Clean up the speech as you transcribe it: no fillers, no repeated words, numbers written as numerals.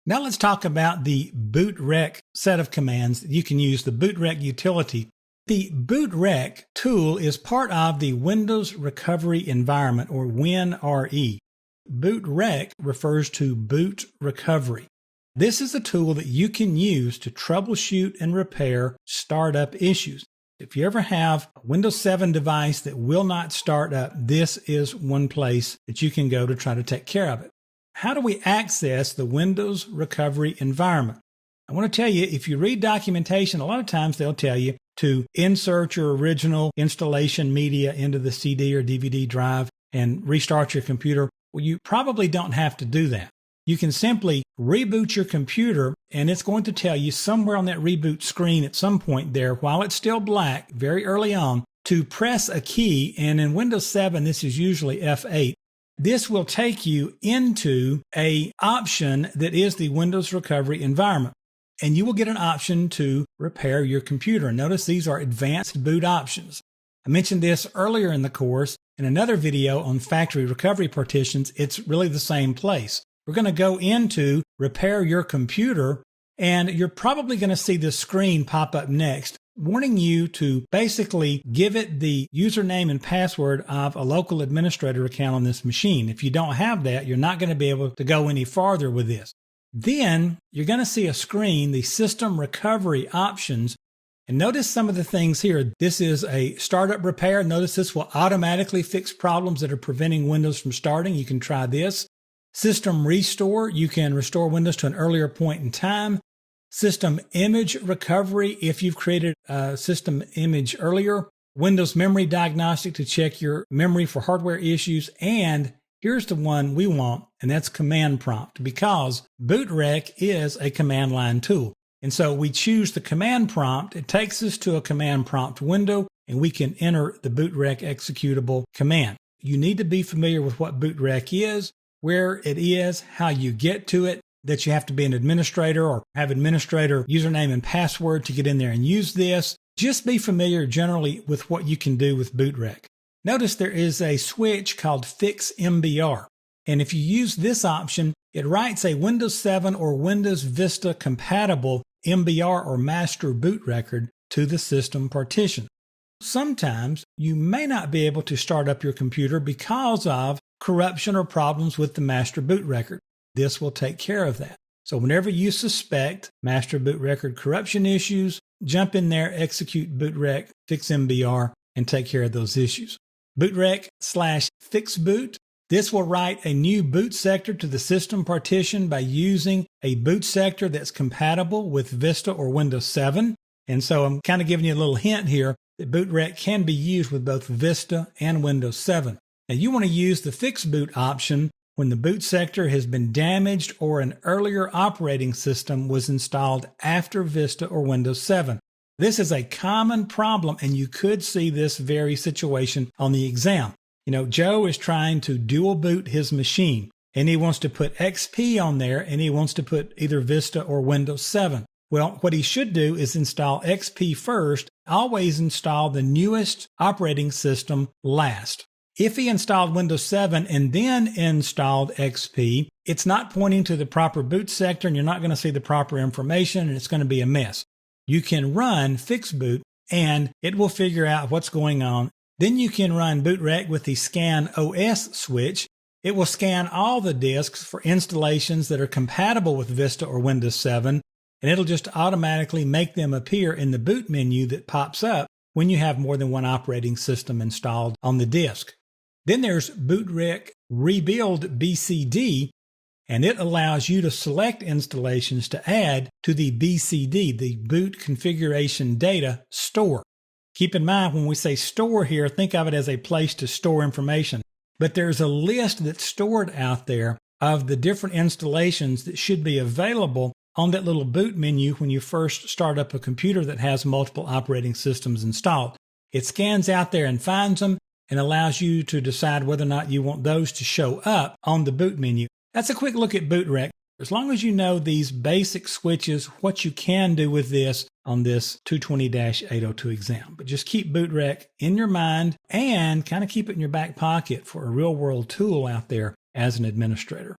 Now let's talk about the bootrec set of commands that you can use, the bootrec utility. The bootrec tool is part of the Windows Recovery Environment, or WinRE. Bootrec refers to boot recovery. This is a tool that you can use to troubleshoot and repair startup issues. If you ever have a Windows 7 device that will not start up, this is one place that you can go to try to take care of it. How do we access the Windows Recovery Environment? I want to tell you, if you read documentation, a lot of times they'll tell you to insert your original installation media into the CD or DVD drive and restart your computer. Well, you probably don't have to do that. You can simply reboot your computer, and it's going to tell you somewhere on that reboot screen at some point there, while it's still black, very early on, to press a key, and in Windows 7, this is usually F8. This will take you into an option that is the Windows Recovery Environment, and you will get an option to repair your computer. Notice these are advanced boot options. I mentioned this earlier in the course in another video on factory recovery partitions. It's really the same place. We're going to go into repair your computer, and you're probably going to see this screen pop up next, warning you to basically give it the username and password of a local administrator account on this machine. If you don't have that, you're not going to be able to go any farther with this. Then you're going to see a screen, the system recovery options. And notice some of the things here. This is a startup repair. Notice this will automatically fix problems that are preventing Windows from starting. You can try this. System restore. You can restore Windows to an earlier point in time. System image recovery if you've created a system image earlier. Windows memory diagnostic to check your memory for hardware issues. And here's the one we want, and that's command prompt, because bootrec is a command line tool. And so we choose the command prompt. It takes us to a command prompt window, and we can enter the bootrec executable command. You need to be familiar with what bootrec is, where it is, how you get to it, that you have to be an administrator or have administrator username and password to get in there and use this. Just be familiar generally with what you can do with bootrec. Notice there is a switch called Fix MBR. And if you use this option, it writes a Windows 7 or Windows Vista compatible MBR or master boot record to the system partition. Sometimes you may not be able to start up your computer because of corruption or problems with the master boot record. This will take care of that. So whenever you suspect master boot record corruption issues, jump in there, execute bootrec, fix MBR, and take care of those issues. Bootrec/fixboot. This will write a new boot sector to the system partition by using a boot sector that's compatible with Vista or Windows 7. And so I'm kind of giving you a little hint here that bootrec can be used with both Vista and Windows 7. Now you want to use the fix boot option when the boot sector has been damaged or an earlier operating system was installed after Vista or Windows 7. This is a common problem, and you could see this very situation on the exam. You know, Joe is trying to dual boot his machine, and he wants to put XP on there, and he wants to put either Vista or Windows 7. Well, what he should do is install XP first. Always install the newest operating system last. If he installed Windows 7 and then installed XP, it's not pointing to the proper boot sector, and you're not going to see the proper information, and it's going to be a mess. You can run fixboot, and it will figure out what's going on. Then you can run bootrec with the Scan OS switch. It will scan all the disks for installations that are compatible with Vista or Windows 7, and it'll just automatically make them appear in the boot menu that pops up when you have more than one operating system installed on the disk. Then there's bootrec rebuild BCD, and it allows you to select installations to add to the BCD, the boot configuration data store. Keep in mind, when we say store here, think of it as a place to store information. But there's a list that's stored out there of the different installations that should be available on that little boot menu when you first start up a computer that has multiple operating systems installed. It scans out there and finds them and allows you to decide whether or not you want those to show up on the boot menu. That's a quick look at bootrec. As long as you know these basic switches, what you can do with this on this 220-802 exam. But just keep bootrec in your mind and kind of keep it in your back pocket for a real-world tool out there as an administrator.